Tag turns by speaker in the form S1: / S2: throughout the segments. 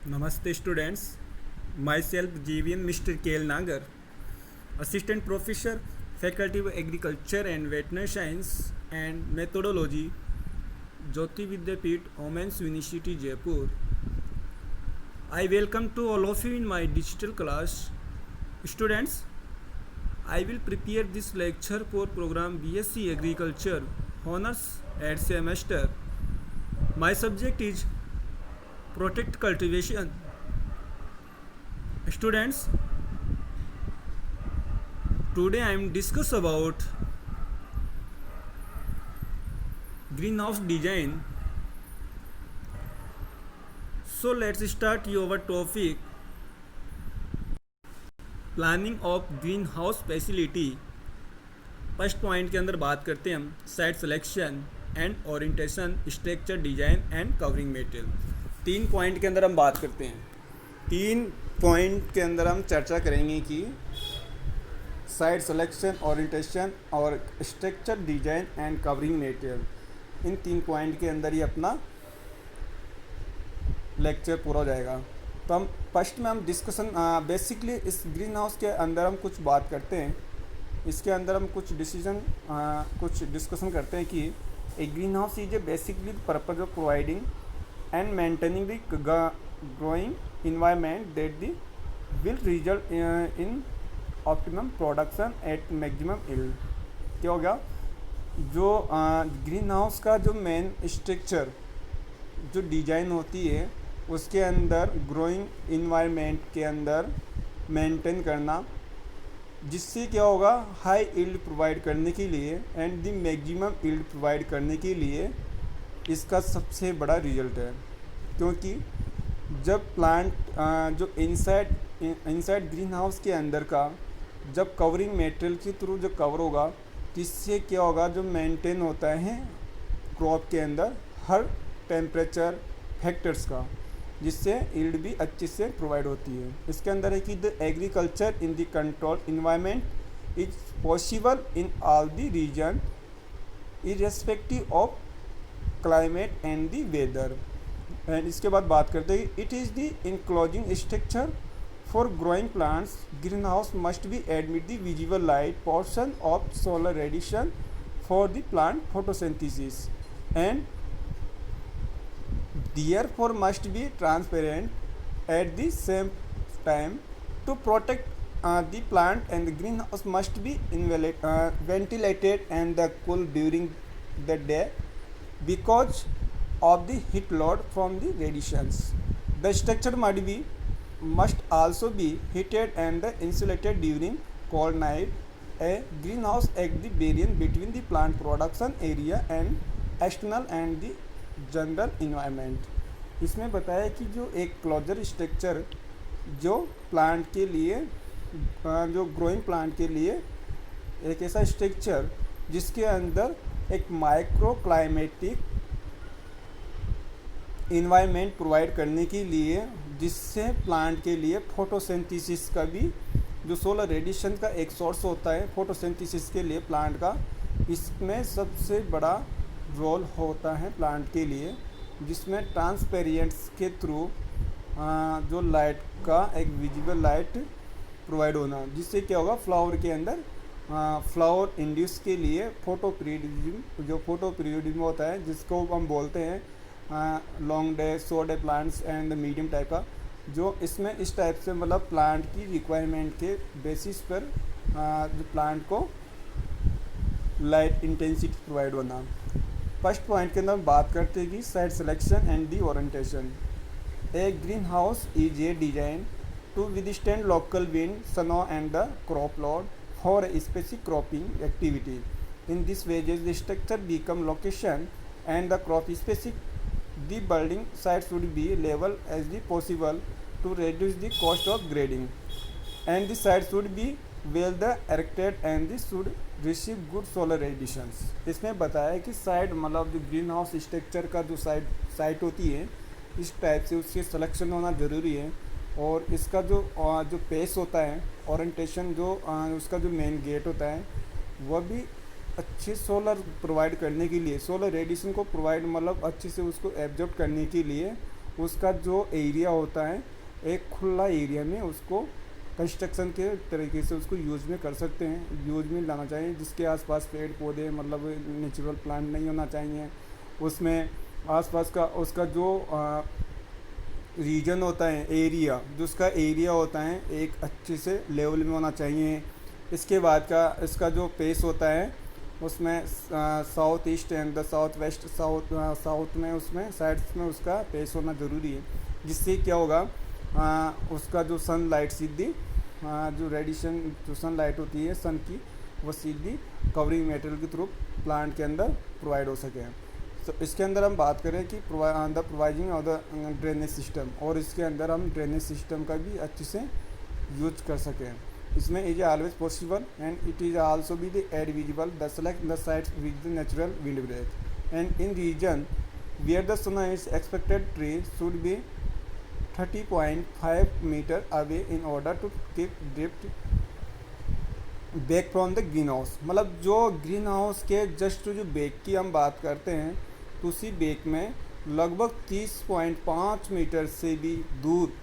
S1: Namaste students, myself GVN Mr. KL Nagar, Assistant Professor, Faculty of Agriculture and Veterinary Science and Methodology, Jyoti Vidyapeeth, Women's University Jaipur. I welcome to all of you in my digital class. Students, I will prepare this lecture for program BSc Agriculture, Honors at semester. My subject is Protect Cultivation. Students, today I am discuss about greenhouse design. So let's start your topic planning of green house facility. First point के अंदर बात करते हैं हम site selection and orientation, structure design and covering material. 3 point के अंदर हम बात करते हैं. 3 पॉइंट के अंदर हम चर्चा करेंगे कि साइट सिलेक्शन, ओरिएंटेशन और structure design and covering material. In 3 point के अंदर ही अपना लेक्चर पूरा हो जाएगा. तो हम फर्स्ट में हम डिस्कशन बेसिकली इस ग्रीन हाउस के अंदर हम कुछ बात करते हैं. इसके अंदर हम कुछ डिस्कशन करते हैं कि a green house is a basically purpose of providing and maintaining the growing environment that the will result in optimum production at maximum yield. क्या हो गया? जो ग्रीन हाउस का जो मेन स्ट्रक्चर जो डिजाइन होती है उसके अंदर ग्रोइंग इन्वायरमेंट के अंदर मेंटेन करना, जिससे क्या होगा, हाई यील्ड प्रोवाइड करने के लिए and the maximum yield provide करने के लिए इसका सबसे बड़ा रिजल्ट है. क्योंकि जब प्लांट जो इनसाइड ग्रीन हाउस के अंदर का जब कवरिंग मटेरियल के थ्रू जो कवर होगा, जिससे क्या होगा, जो मेंटेन होता है क्रॉप के अंदर हर टेम्परेचर फैक्टर्स का, जिससे यील्ड भी अच्छे से प्रोवाइड होती है. इसके अंदर है कि the agriculture in the control environment is possible in all the region irrespective of climate and the weather. And इसके बाद बात करते हैं it is the enclosing structure for growing plants. Green house must be admit the visible light portion of solar radiation for the plant photosynthesis and therefore must be transparent at the same time to protect the plant, and the greenhouse must be ventilated and cool during the day because of the heat load from the radiations. The structure must also be heated and insulated during cold night. A greenhouse acts the barrier between the plant production area and external and the general environment. इसमें बताया कि जो एक closure structure जो plant के लिए जो growing plant के लिए एक ऐसा स्ट्रक्चर जिसके अंदर एक माइक्रो क्लाइमेटिक इन्वायरमेंट प्रोवाइड करने के लिए, जिससे प्लांट के लिए फोटोसिंथेसिस का भी जो सोलर रेडिएशन का एक सोर्स होता है फोटोसिंथेसिस के लिए प्लांट का, इसमें सबसे बड़ा रोल होता है प्लांट के लिए, जिसमें ट्रांसपेरेंट्स के थ्रू जो लाइट का एक विजिबल लाइट प्रोवाइड होना, जिससे क्या होगा, फ्लावर के अंदर फ्लावर इंड्यूस के लिए फोटो पीरियडिज्म होता है, जिसको हम बोलते हैं long day, short day plants and medium type का. जो इसमें इस टाइप से मतलब प्लांट की रिक्वायरमेंट के बेसिस पर जो प्लांट को लाइट इंटेंसिटी प्रोवाइड होना. फर्स्ट पॉइंट के अंदर हम बात करते हैं कि site selection and the orientation. A green house is a design to withstand local wind, snow and the crop load for a specific cropping activity. In this ways the structure become location and the crop specific. The building site should be level as the possible to reduce the cost of grading, and the site should be well the erected and the should receive good solar radiations. इसमें बताया है कि side मतलब जो green house structure का जो site होती है इस टाइप से उसके सिलेक्शन होना ज़रूरी है. और इसका जो पेस होता है ओरिएंटेशन, जो उसका जो मेन गेट होता है वह भी अच्छे सोलर प्रोवाइड करने के लिए, सोलर रेडिएशन को प्रोवाइड मतलब अच्छे से उसको एब्जॉर्ब करने के लिए उसका जो एरिया होता है एक खुला एरिया में उसको कंस्ट्रक्शन के तरीके से उसको यूज में कर सकते हैं, यूज में लाना चाहिए, जिसके आसपास पेड़ पौधे मतलब नेचुरल प्लांट नहीं होना चाहिए। उसमें आसपास का उसका जो रीजन होता है, एरिया जो उसका एरिया होता है एक अच्छे से लेवल में होना चाहिए। इसके बाद का इसका जो पेस होता है उसमें south east and the south west south में उसमें साइड्स में उसका पेस होना ज़रूरी है, जिससे क्या होगा उसका जो सनलाइट सीधी जो रेडिएशन जो सनलाइट होती है सन की वो सीधी कवरिंग मटेरियल के थ्रू प्लांट के अंदर प्रोवाइड हो सके। तो इसके अंदर हम बात करें कि the providing of the drainage system, और इसके अंदर हम ड्रेनेज सिस्टम का भी अच्छे से यूज कर सकें। इसमें is always possible and it is also be the advisable the select the sites with the natural wind break and in region where the sun is expected tree should be 30.5 metre away in order to keep drift back from the green house. मतलब जो green house के just जो back की हम बात करते हैं तो उसी बैक में लगभग 30.5 मीटर से भी दूर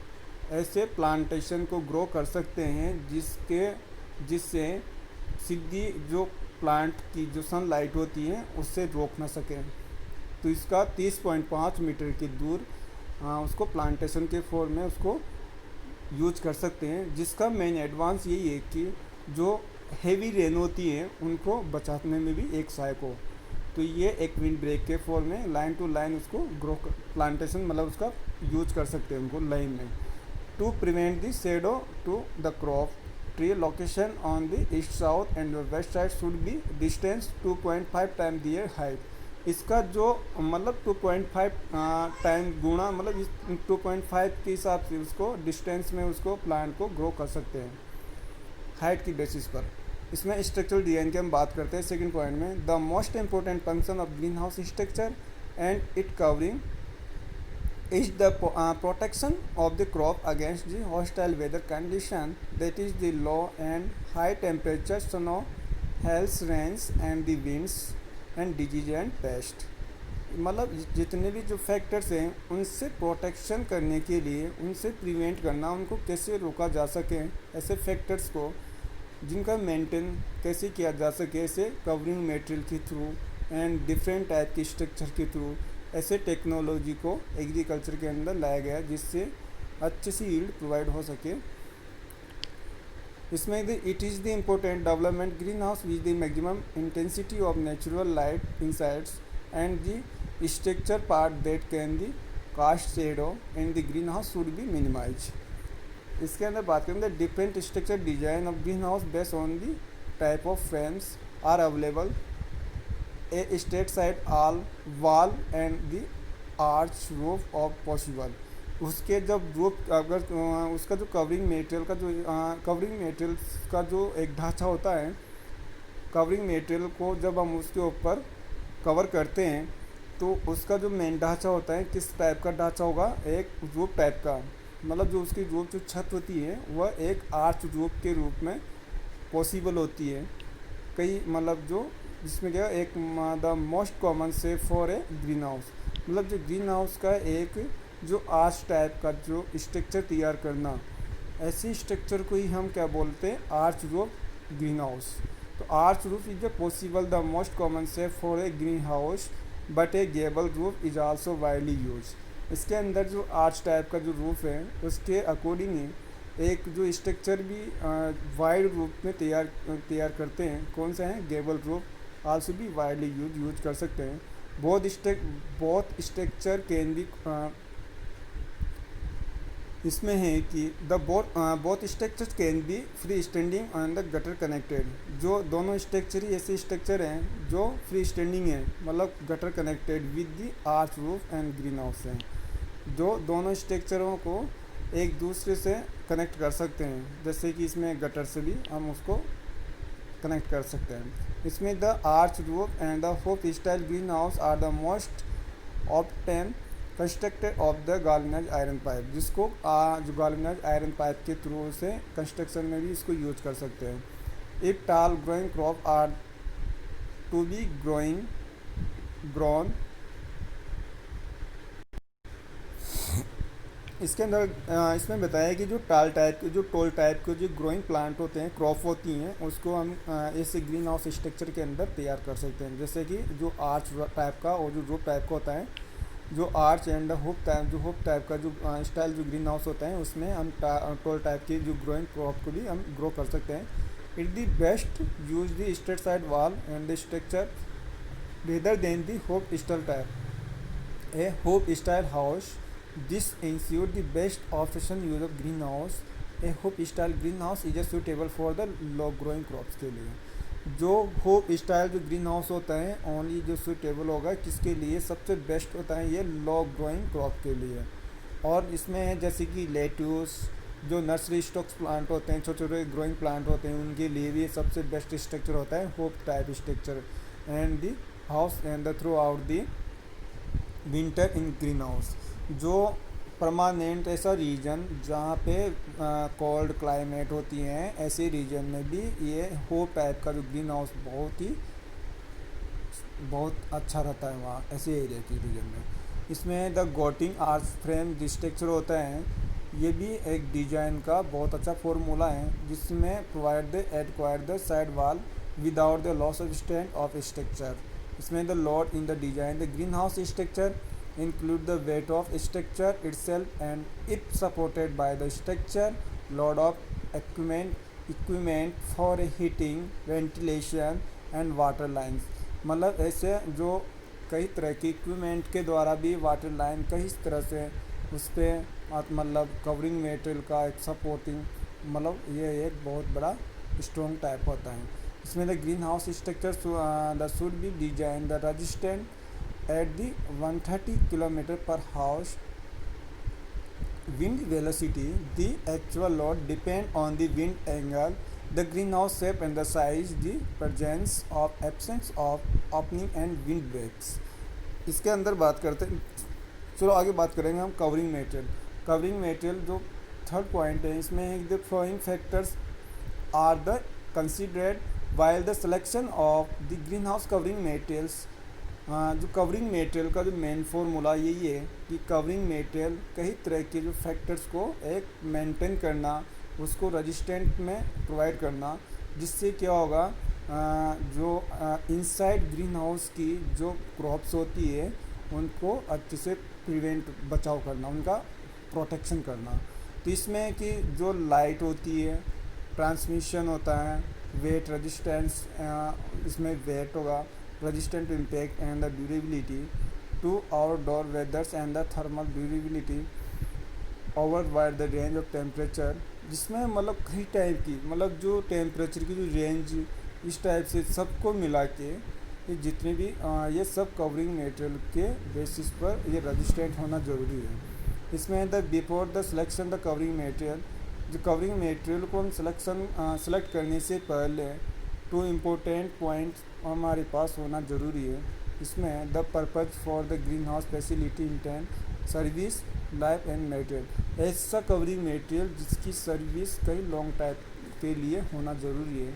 S1: ऐसे प्लांटेशन को ग्रो कर सकते हैं जिससे सीधी जो प्लांट की जो सनलाइट होती है उससे रोक ना सके। तो इसका 30.5 मीटर की दूर उसको प्लांटेशन के फॉर्म में उसको यूज कर सकते हैं, जिसका मेन एडवांस यही है कि जो हेवी रेन होती है उनको बचाने में भी एक सहायक हो। तो ये एक विंड ब्रेक के फॉर्म में लाइन टू लाइन उसको ग्रो प्लांटेशन मतलब उसका यूज कर सकते हैं उनको लाइन में। To prevent the shadow to the crop tree location on the east south and west side should be distance 2.5 time their height. इसका जो मतलब 2.5 टाइम गुणा मतलब इस 2.5 के हिसाब से उसको डिस्टेंस में उसको प्लांट को ग्रो कर सकते हैं हाइट की बेसिस पर। इसमें स्ट्रक्चरल डिज़ाइन की हम बात करते हैं सेकंड पॉइंट में। The most important function of green house structure and it covering is the protection of the crop against the hostile weather condition, that is the low and high temperature, snow, hail, rains and the winds and disease and pest। मतलब जितने भी जो factors हैं उनसे protection करने के लिए उनसे प्रिवेंट करना, उनको कैसे रोका जा सके, ऐसे फैक्टर्स को जिनका मेंटेन कैसे किया जा सके ऐसे कवरिंग मटेरियल के थ्रू एंड डिफरेंट टाइप की स्ट्रक्चर के थ्रू ऐसे टेक्नोलॉजी को एग्रीकल्चर के अंदर लाया गया जिससे अच्छे से यील्ड प्रोवाइड हो सके। इसमें it is the important development green house with the maximum intensity of natural light insides and the structure part that can the cast shadow in the green house should be minimise. इसके अंदर बात करें the different structure design of green house based on the type of frames are available. A straight side all wall and the arch roof of possible. उसके जब roof अगर उसका जो covering material का जो एक ढांचा होता है, कवरिंग मटेरियल को जब हम उसके ऊपर कवर करते हैं तो उसका जो मेन ढांचा होता है किस टाइप का ढांचा होगा, एक रूफ टाइप का। मतलब जो उसकी रूफ जो छत होती है वह एक आर्च रूफ के रूप में पॉसिबल होती है। कई मतलब जो जिसमें क्या एक the most common shape for a green house, मतलब जो ग्रीन हाउस का एक जो आर्च टाइप का जो स्ट्रक्चर तैयार करना, ऐसी स्ट्रक्चर को ही हम क्या बोलते हैं, आर्च रूफ ग्रीन हाउस। तो arch roof is the possible the most common shape for a green house but A Gable roof is also widely use. इसके अंदर जो आर्च टाइप का जो रूफ है उसके अकॉर्डिंग ही एक जो स्ट्रक्चर भी वाइड रूप में तैयार करते हैं, कौन सा है, गेबल रूफ आल्सो भी वाइडली यूज कर सकते हैं। बोथ स्ट्रक्चर कैन बी इसमें है कि the both structures can be free standing and the gutter connected. जो दोनों स्ट्रक्चर ही ऐसे स्ट्रक्चर हैं जो फ्री स्टैंडिंग है, मतलब gutter connected with the arch roof and green house हैं, जो दोनों स्ट्रक्चरों को एक दूसरे से कनेक्ट कर सकते हैं। जैसे कि इसमें गटर से भी हम उसको कनेक्ट कर सकते हैं। इसमें the arch roof and the hoop style greenhouse are the most often constructed of the galvanized iron pipe, जिसको जो गाल्वेनाइज्ड आयरन पाइप के थ्रू से कंस्ट्रक्शन में भी इसको यूज कर सकते हैं। If tall growing crop are to be grown इसके अंदर इसमें बताया कि जो टोल टाइप के जो ग्रोइंग प्लांट होते हैं, क्रॉप होती हैं, उसको हम ऐसे ग्रीन हाउस स्ट्रक्चर के अंदर तैयार कर सकते हैं। जैसे कि जो आर्च टाइप का और जो रोप टाइप का होता है, जो आर्च एंड होप टाइप का जो स्टाइल जो ग्रीन हाउस होता है, उसमें हम टोल टाइप की जो ग्रोइंग क्रॉप को भी हम ग्रो कर सकते हैं। It the best use the straight side wall and the structure rather than the hoop style type a hope style house. This ensures the best option use of greenhouse. A hope style greenhouse is just suitable for the low growing crops के लिए। जो hope style जो green house होता है only जो suitable होगा किसके लिए, सबसे बेस्ट होता है ये लो ग्रोइंग क्रॉप के लिए। और इसमें जैसे कि लेट्यूस, जो नर्सरी स्टॉक्स प्लांट होते हैं, छोटे छोटे ग्रोइंग प्लांट होते हैं, उनके लिए भी सबसे बेस्ट स्ट्रक्चर होता है hope type structure. And the house and the through out the winter in green house, जो परमानेंट ऐसा रीजन जहाँ पे कोल्ड क्लाइमेट होती हैं, ऐसे रीजन में भी ये होप टाइप का जो ग्रीन हाउस बहुत अच्छा रहता है वहाँ ऐसे एरिया की रीजन में। इसमें द गोटिंग आर्च फ्रेम स्ट्रक्चर होता है, ये भी एक डिजाइन का बहुत अच्छा फॉर्मूला है, जिसमें provide the acquire the side wall without the loss of strength of structure. इसमें the load in the design the green house structure include the weight of structure itself and if supported by the structure load of equipment for heating, ventilation and water lines। मतलब ऐसे जो कई तरह की equipment के द्वारा भी water line कई तरह से उस पर मतलब कवरिंग मटेरियल का एक सपोर्टिंग, मतलब ये एक बहुत बड़ा स्ट्रॉन्ग टाइप होता है। इसमें the green house structure the should be design the resistant at the 130 km per hour wind velocity. The actual load depend on the wind angle, the greenhouse shape and the size, the presence of absence of opening and wind breaks। इसके अंदर बात करते हैं, चलो आगे बात करेंगे हम कवरिंग मटेरियल जो थर्ड पॉइंट है, इसमें the following factors are the considered while the selection of the green house covering materials. जो कवरिंग मटेरियल का जो मेन फॉर्मूला यही है कि कवरिंग मटेरियल कई तरह के जो फैक्टर्स को एक मेंटेन करना, उसको रेजिस्टेंट में प्रोवाइड करना, जिससे क्या होगा जो इनसाइड ग्रीन हाउस की जो क्रॉप्स होती है उनको अच्छे से बचाव करना, उनका प्रोटेक्शन करना। तो इसमें कि जो लाइट होती है, ट्रांसमिशन होता है, वेट रेजिस्टेंस, इसमें वेट होगा, resistant to impact and the durability to outdoor weathers and the thermal durability over wide the range of temperature। जिसमें मतलब कई टाइप की मतलब जो टेम्परेचर की जो रेंज इस टाइप से सबको मिला के ये जितने भी ये सब कवरिंग मटेरियल के बेसिस पर ये रेजिस्टेंट होना ज़रूरी है। इसमें the before the selection the covering material, जो कवरिंग मटेरियल को हम सेलेक्ट करने से पहले टू इम्पोर्टेंट पॉइंट्स हमारे पास होना ज़रूरी है। इसमें the purpose for the green house facility intent service life and material, ऐसा कवरिंग मटेरियल जिसकी सर्विस कई लॉन्ग टाइम के लिए होना ज़रूरी है,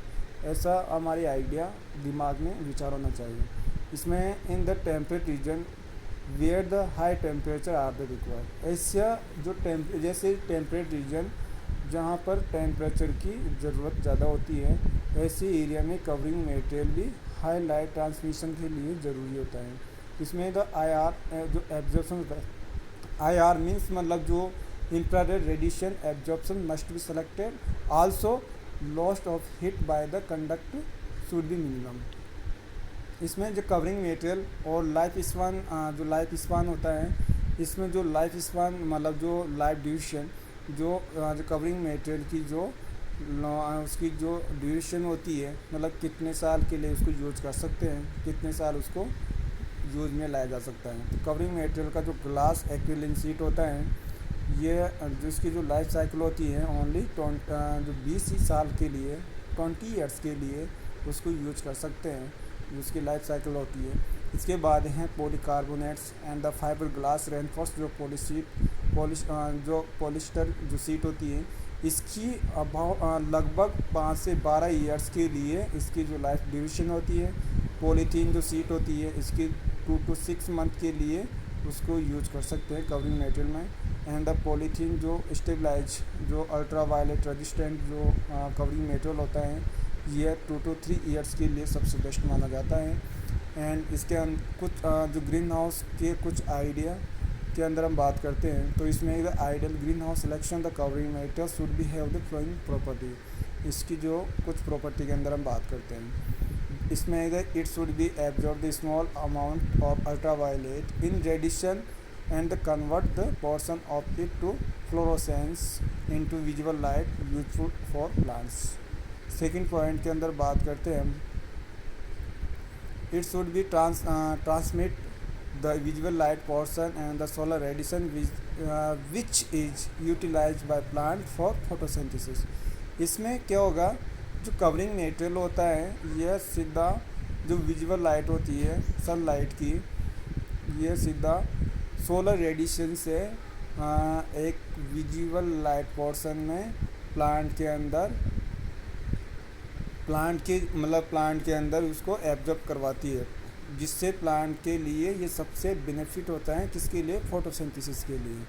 S1: ऐसा हमारे आइडिया दिमाग में विचार होना चाहिए। इसमें in the temperate region where the high temperature are the required, ऐसा जो जैसे टेम्परेट रीजन जहाँ पर टेम्परेचर की ज़रूरत ज़्यादा होती है, ऐसे एरिया में कवरिंग मटेरियल भी हाई लाइट ट्रांसमिशन के लिए ज़रूरी होता है। इसमें द IR जो एब्जॉर्प्शन होता है, IR मीन्स मतलब जो infrared radiation absorption must be selected, also loss of heat by the conduct should be minimum. इसमें जो कवरिंग मटेरियल और लाइफ स्पान होता है, इसमें जो लाइफ स्पान मतलब जो लाइफ ड्यूरेशन जो कवरिंग मटेरियल की जो उसकी जो ड्यूरेशन होती है, मतलब कितने साल के लिए उसको यूज कर सकते हैं, कितने साल उसको यूज में लाया जा सकता है। तो कवरिंग मटेरियल का जो ग्लास एक्रिलिक शीट होता है, ये जिसकी जो लाइफ साइकिल होती है ओनली जो 20 साल के लिए 20 ईयर्स के लिए उसको यूज कर सकते हैं, जिसकी लाइफ साइकिल होती है। इसके बाद हैं polycarbonates and the fibre glass reinforce जो पॉलिस्टर जो सीट होती है, इसकी लगभग 5 से 12 ईयर्स के लिए इसकी जो लाइफ ड्यूरेशन होती है। पॉलीथीन जो सीट होती है, इसकी 2 to 6 मंथ के लिए उसको यूज कर सकते हैं कवरिंग मटेरियल में। एंड द पॉलीथीन जो स्टेबलाइज जो अल्ट्रा वायलेट रेजिस्टेंट जो कवरिंग मटेरियल होता है, ये 2 to 3 ईयर्स के लिए सबसे बेस्ट माना जाता है। एंड इसके कुछ जो ग्रीन हाउस के कुछ आइडिया के अंदर हम बात करते हैं, तो इसमें the ideal green house selection the covering material should be have the flowing property. इसकी जो कुछ प्रॉपर्टी के अंदर हम बात करते हैं, इसमें इधर it should be absorb the small amount of ultraviolet in radiation and convert the portion of it to fluorescence into visual light useful for plants. Second point के अंदर बात करते हैं हम, it should be transmit the visual light portion and the solar radiation which is utilized by plant for photosynthesis। इसमें क्या होगा, जो कवरिंग मटेरियल होता है यह सीधा जो विजुअल लाइट होती है सनलाइट की, यह सीधा सोलर रेडिएशन से एक विजुअल लाइट पोर्शन में प्लांट के अंदर उसको एब्जॉर्ब करवाती है, जिससे प्लांट के लिए ये सबसे बेनिफिट होता है, किसके लिए, फोटोसिंथेसिस के लिए।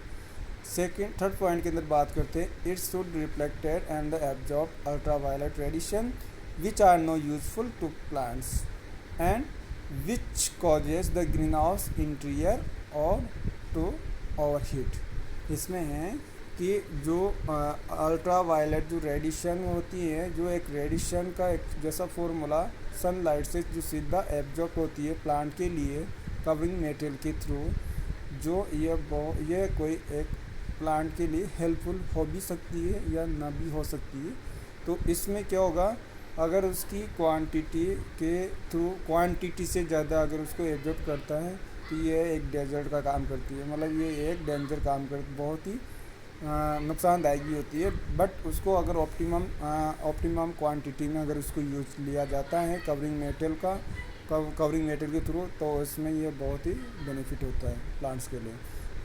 S1: थर्ड पॉइंट के अंदर बात करते हैं, it should reflected and absorb ultraviolet radiation which are no useful to plants and which causes the green house interior और टू ओवरहीट। इसमें है कि जो अल्ट्रा वायलेट जो रेडिएशन होती है, जो एक रेडिएशन का एक जैसा फॉर्मूला सनलाइट से जो सीधा एब्जॉर्ब होती है प्लांट के लिए कवरिंग मटेरियल के थ्रू, जो ये कोई एक प्लांट के लिए हेल्पफुल हो भी सकती है या ना भी हो सकती है। तो इसमें क्या होगा, अगर उसकी क्वांटिटी से ज़्यादा अगर उसको एब्जॉर्ब करता है तो ये एक डेजर्ट का काम करती है, मतलब ये एक डेंजर काम करती, बहुत ही नुकसानदायक भी होती है। बट उसको अगर ऑप्टिमम क्वांटिटी में अगर उसको यूज लिया जाता है कवरिंग मटेरियल के थ्रू, तो इसमें ये बहुत ही बेनिफिट होता है प्लांट्स के लिए।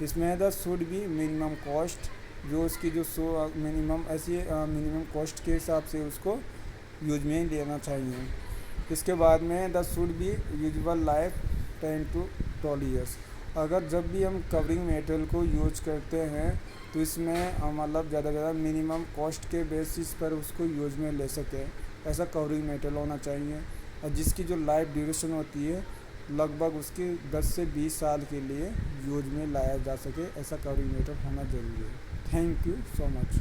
S1: इसमें the should be minimum cost, जो उसकी जो मिनिमम कॉस्ट के हिसाब से उसको यूज में लेना चाहिए। इसके बाद में the should be useful life 10 to 12 years. अगर जब भी हम कवरिंग मटेरियल को यूज करते हैं तो इसमें मतलब ज़्यादा से ज़्यादा मिनिमम कॉस्ट के बेसिस पर उसको यूज में ले सके, ऐसा कवरिंग मटेरियल होना चाहिए, और जिसकी जो लाइफ ड्यूरेशन होती है लगभग उसकी 10 से 20 साल के लिए यूज में लाया जा सके, ऐसा कवरिंग मटेरियल होना ज़रूरी है। Thank you so much.